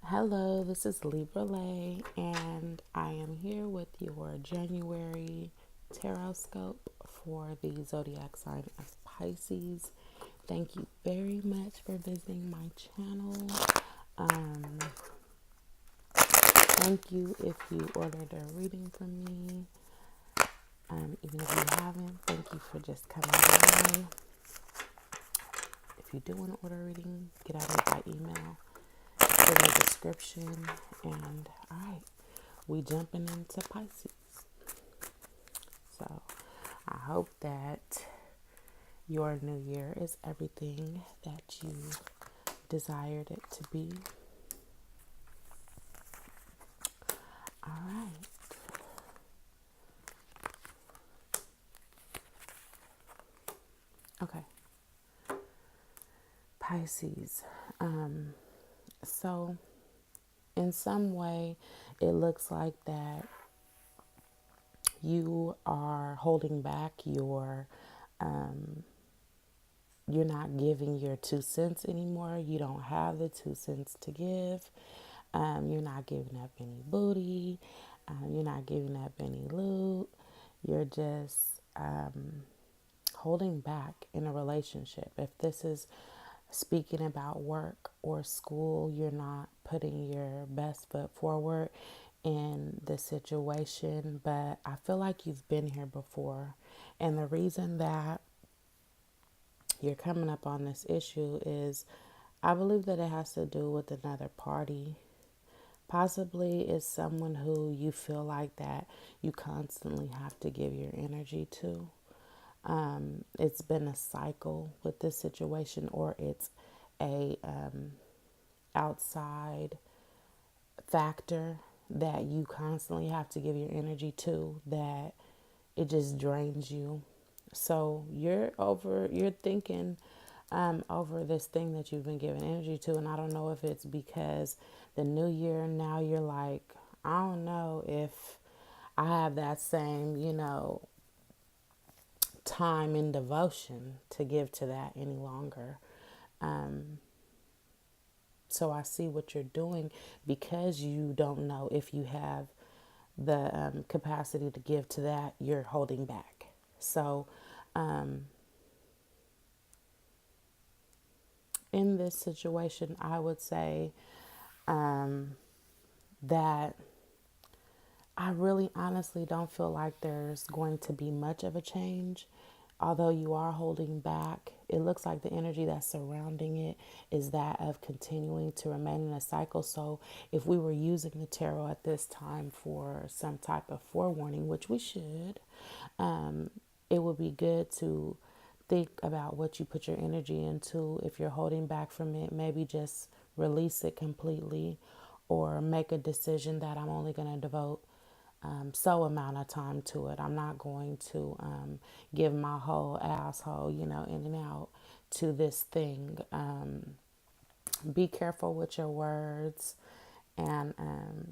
Hello, this is Libra Lay, and I am here with your January tarot scope for the zodiac sign of Pisces. Thank you very much for visiting my channel. Um, Thank you if you ordered a reading from me. Even if you haven't, thank you for just coming by. If you do want to order a reading, get at me by email in the description. And all right, we jumping into Pisces. So I hope that your new year is everything that you desired it to be. All right. Okay. Pisces. So in some way, it looks like that you are holding back you're not giving your 2 cents anymore. You don't have the 2 cents to give. You're not giving up any booty. You're not giving up any loot. You're just holding back in a relationship. If this is speaking about work or school, you're not putting your best foot forward in the situation. But I feel like you've been here before. And the reason that you're coming up on this issue is I believe that it has to do with another party. Possibly is someone who you feel like that you constantly have to give your energy to. It's been a cycle with this situation, or it's a outside factor that you constantly have to give your energy to, that it just drains you. So you're thinking over this thing that you've been giving energy to, and I don't know if it's because the new year, now you're like, I don't know if I have that same, time and devotion to give to that any longer. So I see what you're doing because you don't know if you have the capacity to give to that, you're holding back. So in this situation, I would say that I really honestly don't feel like there's going to be much of a change. Although you are holding back, it looks like the energy that's surrounding it is that of continuing to remain in a cycle. So if we were using the tarot at this time for some type of forewarning, which we should, it would be good to think about what you put your energy into. If you're holding back from it, maybe just release it completely, or make a decision that I'm only going to devote so amount of time to it. I'm not going to give my whole asshole, in and out to this thing. Be careful with your words, and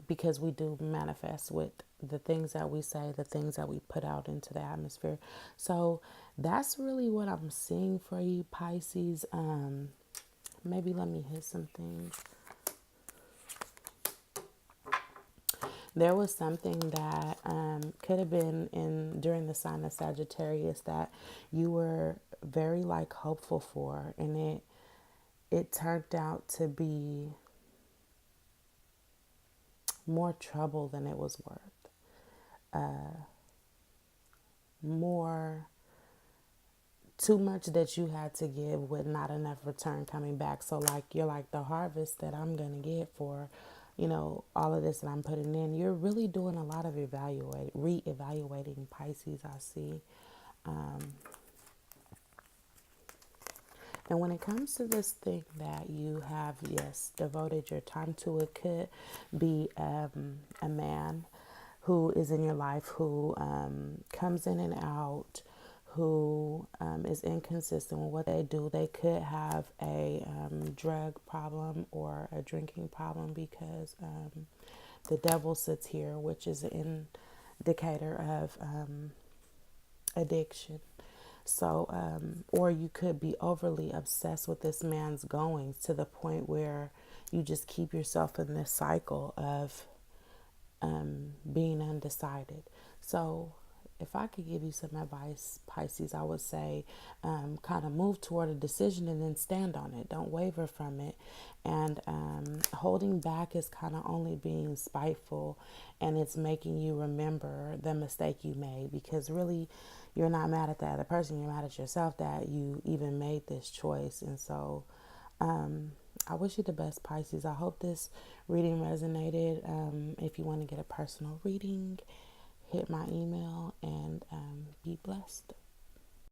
because we do manifest with the things that we say, the things that we put out into the atmosphere. So that's really what I'm seeing for you, Pisces. Maybe let me hit some things. There was something that could have been in during the sign of Sagittarius that you were very hopeful for, and it turned out to be more trouble than it was worth. More too much that you had to give with not enough return coming back. So you're like, the harvest that I'm gonna get for, all of this that I'm putting in, you're really doing a lot of reevaluating, Pisces, I see. And when it comes to this thing that you have, yes, devoted your time to, it could be a man who is in your life, who comes in and out, who is inconsistent with what they do. They could have a drug problem or a drinking problem, because the devil sits here, which is an indicator of addiction. So, or you could be overly obsessed with this man's goings to the point where you just keep yourself in this cycle of being undecided. So, if I could give you some advice, Pisces, I would say kind of move toward a decision and then stand on it. Don't waver from it. And holding back is kind of only being spiteful, and it's making you remember the mistake you made, because really you're not mad at the other person. You're mad at yourself that you even made this choice. And so, I wish you the best, Pisces. I hope this reading resonated. If you want to get a personal reading, hit my email and be blessed.